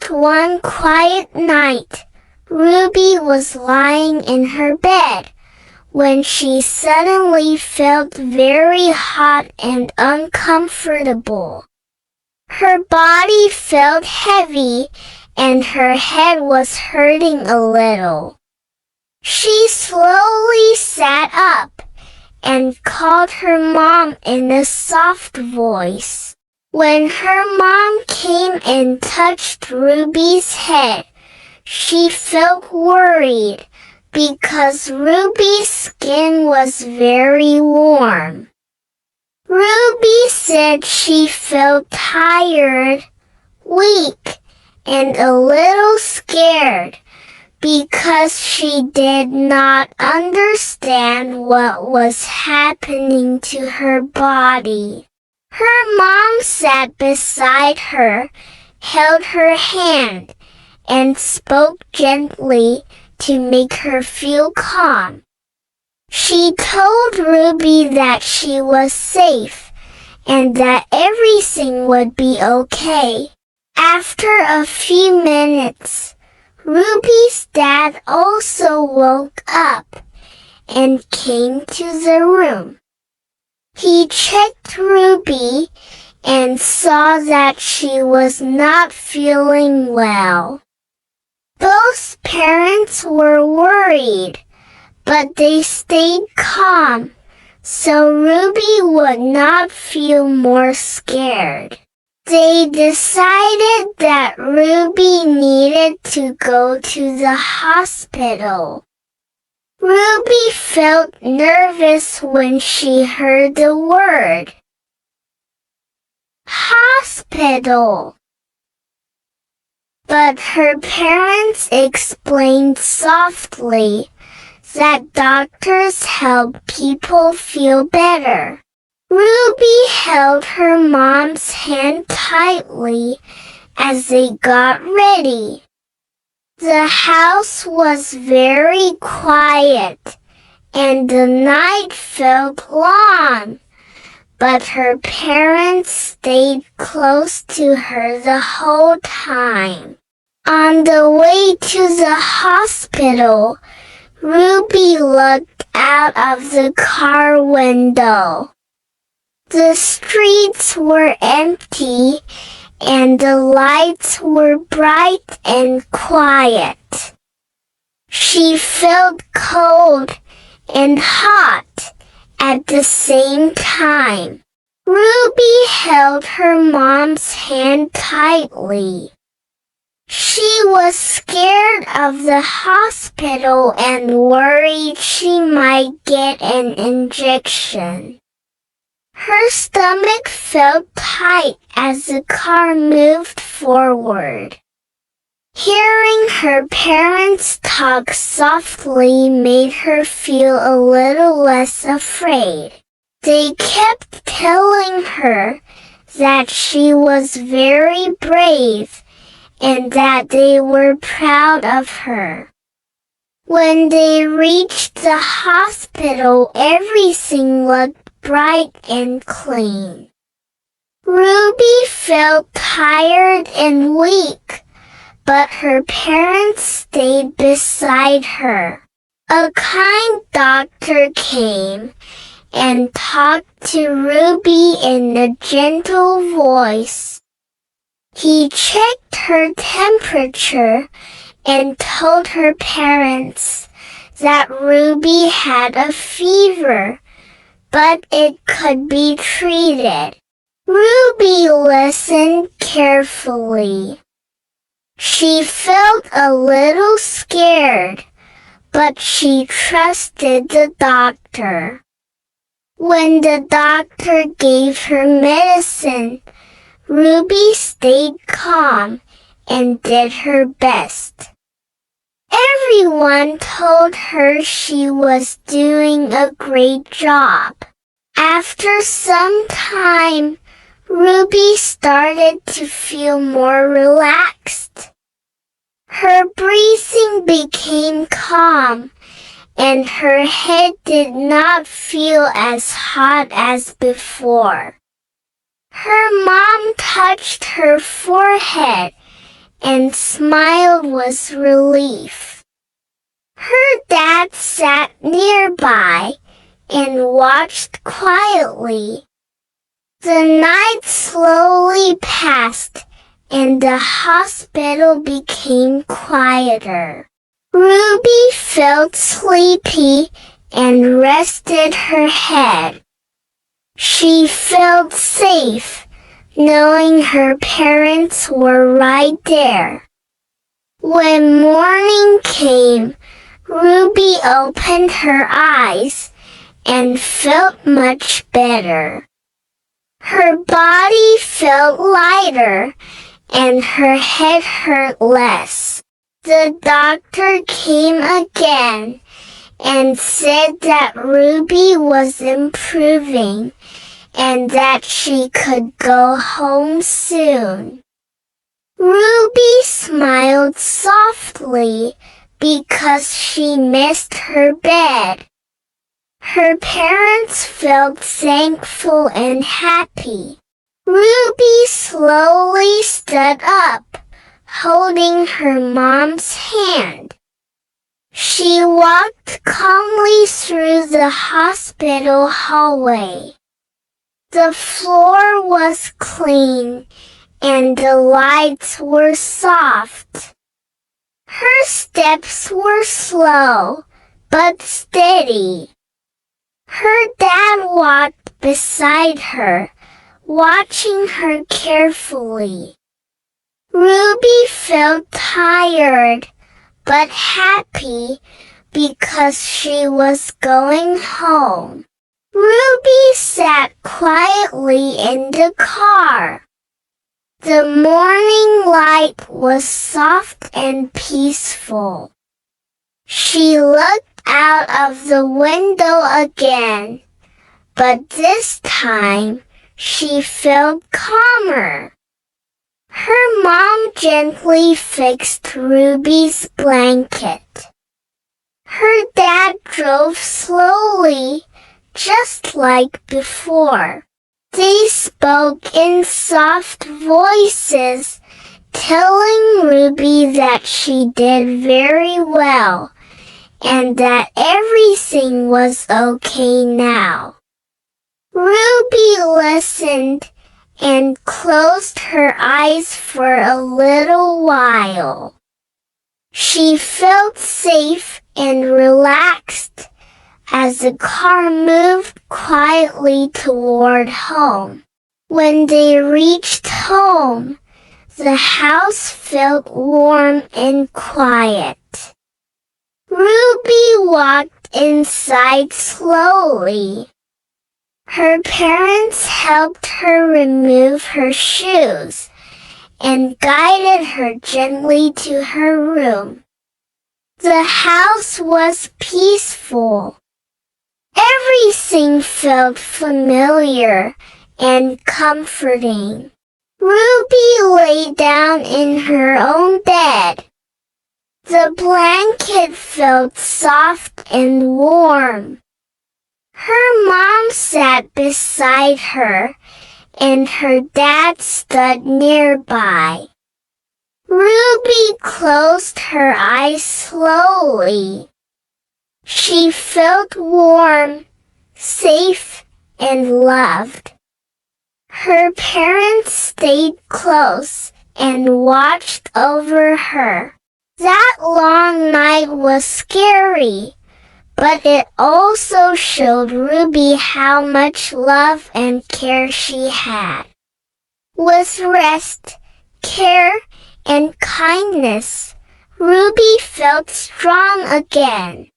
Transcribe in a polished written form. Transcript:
one quiet night, Ruby was lying in her bed when she suddenly felt very hot and uncomfortable. Her body felt heavy and her head was hurting a little. She slowly sat up and called her mom in a soft voice. When her mom came and touched Ruby's head, she felt worried because Ruby's skin was very warm. Ruby said she felt tired, weak, and a little scared because she did not understand what was happening to her body. Her mom sat beside her, held her hand, and spoke gently to make her feel calm. She told Ruby that she was safe and that everything would be okay. After a few minutes, Ruby's dad also woke up and came to the room. He checked Ruby and saw that she was not feeling well. Both parents were worried, but they stayed calm so Ruby would not feel more scared. They decided that Ruby needed to go to the hospital. Ruby felt nervous when she heard the word hospital. But her parents explained softly that doctors help people feel better. Ruby held her mom's hand tightly as they got ready. The house was very quiet and the night felt long, but her parents stayed close to her the whole time. On the way to the hospital, Ruby looked out of the car window. The streets were empty and the lights were bright and quiet. She felt cold and hot at the same time. Ruby held her mom's hand tightly. She was scared of the hospital and worried she might get an injection. Her stomach felt tight as the car moved forward. Hearing her parents talk softly made her feel a little less afraid. They kept telling her that she was very brave and that they were proud of her. When they reached the hospital, everything looked bright and clean. Ruby felt tired and weak, but her parents stayed beside her. A kind doctor came and talked to Ruby in a gentle voice. He checked her temperature and told her parents that Ruby had a fever, but it could be treated. Ruby listened carefully. She felt a little scared, but she trusted the doctor. When the doctor gave her medicine, Ruby stayed calm and did her best. Everyone told her she was doing a great job. After some time, Ruby started to feel more relaxed. Her breathing became calm, and her head did not feel as hot as before. Her mom touched her forehead and smiled with relief. Her dad sat nearby and watched quietly. The night slowly passed, and the hospital became quieter. Ruby felt sleepy and rested her head. She felt safe, knowing her parents were right there. When morning came, Ruby opened her eyes and felt much better. Her body felt lighter and her head hurt less. The doctor came again and said that Ruby was improving and that she could go home soon. Ruby smiled softly because she missed her bed. Her parents felt thankful and happy. Ruby slowly stood up, holding her mom's hand. She walked calmly through the hospital hallway. The floor was clean, and the lights were soft. Her steps were slow, but steady. Her dad walked beside her, watching her carefully. Ruby felt tired, but happy because she was going home. Ruby sat quietly in the car. The morning light was soft and peaceful. She looked out of the window again, but this time she felt calmer. Her mom gently fixed Ruby's blanket. Her dad drove slowly, just like before. They spoke in soft voices, telling Ruby that she did very well and that everything was okay now. Ruby listened and closed her eyes for a little while. She felt safe and relaxed as the car moved quietly toward home. When they reached home, the house felt warm and quiet. Ruby walked inside slowly. Her parents helped her remove her shoes and guided her gently to her room. The house was peaceful. Everything felt familiar and comforting. Ruby lay down in her own bed. The blanket felt soft and warm. Her mom sat beside her, and her dad stood nearby. Ruby closed her eyes slowly. She felt warm, safe, and loved. Her parents stayed close and watched over her. That long night was scary, but it also showed Ruby how much love and care she had. With rest, care, and kindness, Ruby felt strong again.